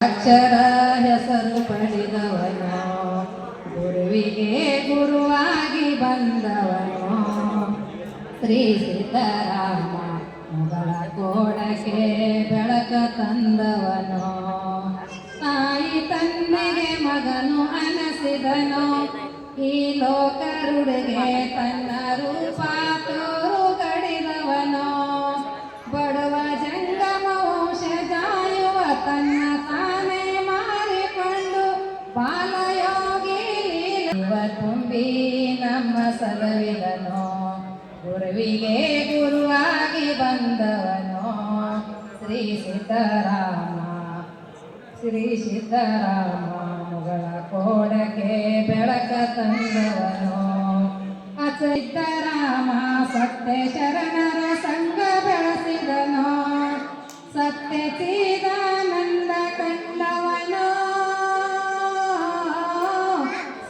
ಅಕ್ಷರ ಹೆಸರು ಪಡೆದವನು ಗುರುವಿಗೆ ಗುರುವಾಗಿ ಬಂದವನು ಶ್ರೀ ಸಿದ್ದರಾಮ ಮೊಗಳ ಕೋಡಕ್ಕೆ ಬೆಳಕ ತಂದವನು ತಾಯಿ ತಂದೆಗೆ ಮಗನು ಅನಸಿದನು ಈ ಲೋಕರುಡಿಗೆ ತನ್ನ ರೂಪ ತೋರು ಗಡಿದವನು ಬಡವ ಜಂಗಮ ವಂಶಜಾಯುವ ತನ್ನ ತಾನೇ ಮಾರಿಕೊಂಡು ಬಾಲಯೋಗಿ ಲೀಲವ ತುಂಬಿ ನಮ್ಮ ಸಲವಿದನು ಗುರುವಿಗೆ ಗುರುವಾಗಿ ಬಂದವನು ಶ್ರೀ ಸಿದ್ದರಾಮ ಮೊಗಳ ಕೋಡಕ್ಕೆ ಬೆಳಕ ತಂದವನು ಸಿದ್ದರಾಮ ಸತ್ಯ ಶರಣರ ಸಂಘ ಬೆಳೆಸಿದನು ಸತ್ಯ ಚಿದಾನಂದ ಕಂಡವನು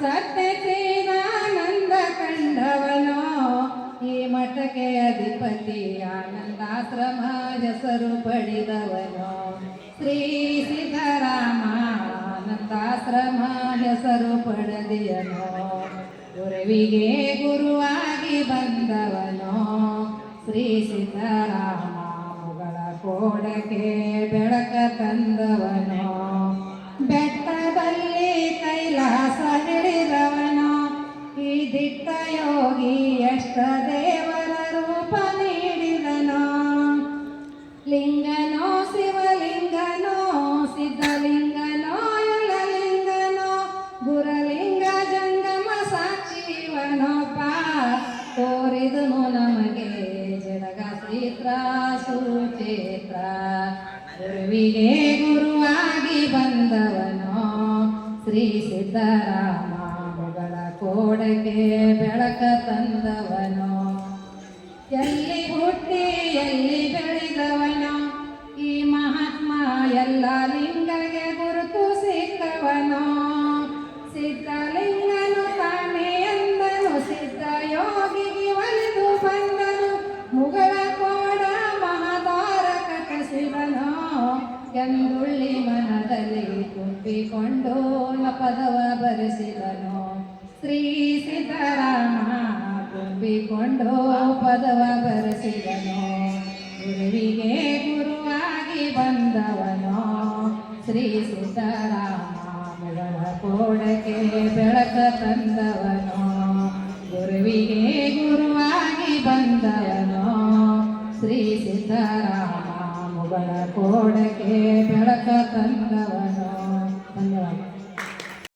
ಸತ್ಯ ಚಿದಾನಂದ ಕಂಡವನು ಈ ಮಠಕ್ಕೆ ಅಧಿಪತಿ ಆನಂದಾಶ್ರಮ ಹೆಸರು ಪಡೆದವನು ಶ್ರೀ ಸಿದ್ದರಾಮ ಆನಂದಾಶ್ರಮ ಹೆಸರು ಪಡೆದಿಯನು ಗುರುವಿಗೆ ಗುರುವಾಗಿ ಬಂದವನು ಶ್ರೀ ಸಿದ್ದರಾಮ ಮೊಗಳ ಕೋಡಕ್ಕೆ ಬೆಳಕ ತಂದವನು ಬೆಟ್ಟದಲ್ಲಿ ಕೈಲಾಸ ಹಿಡಿದವನು ಈ ದಿಟ್ಟ ಯೋಗಿ ಎಷ್ಟ ದೇವರ ರೂಪ ನೀಡಿದನು ಲಿಂಗನೋ ಶಿವಲಿಂಗನೋ ಸಿದ್ಧಲಿಂಗನೋ ಯಲಲಿಂಗನೋ ಗುರಲಿಂಗ ಜಂಗಮ ಸಾಕ್ಷಿವನೋಪ ತೋರಿದನು ನಮಗೆ ಜಡಗ ಕ್ಷೇತ್ರ ಸುಚೇತ್ರ ಗುರುವಿಗೆ ಗುರುವಾಗಿ ಬಂದವನು ಶ್ರೀ ಸಿದ್ದರಾಮ ಮೊಗಳ ಕೋಡಕ್ಕೆ ಬೆಳಕ ತಂದವನು ಎಲ್ಲಿ ಹುಟ್ಟಿ ಎಲ್ಲಿ ಬೆಳೆದವನು ಈ ಮಹಾತ್ಮ ಎಲ್ಲ ಲಿಂಗಗೆ ಗುರುತು ಸಿಕ್ಕವನು ಸಿದ್ಧಲಿಂಗನು ತಾನೇ ಎಂದನು ಸಿದ್ಧ ಯೋಗಿಗೆ ಒಲಿದು ಬಂದನು ಮುಗಳ ಕೋಡ ಮಹಾದಾರ ಕಟ್ಟಿಸಿದನು ಎಂದುಳ್ಳಿ ಮನದಲ್ಲಿ ತುಂಬಿಕೊಂಡು ಪದವ ಬರೆಸಿದನು ಶ್ರೀ ಸಿದ್ದರಾಮ ತುಂಬಿಕೊಂಡು ಪದವ ಬರೆಸಿದನು ಗುರುವಿಗೆ ಗುರುವಾಗಿ ಬಂದವನು ಶ್ರೀ ಸಿದ್ದರಾಮ ಮೊಗಳ ಕೋಡಕ್ಕೆ ಬೆಳಕ ತಂದವನು ಗುರುವಿಗೆ ಗುರುವಾಗಿ ಬಂದವನು ಶ್ರೀ ಸಿದ್ದರಾಮ ಮೊಗಳ ಕೋಡಕ್ಕೆ ಬೆಳಕ ತಂದವನು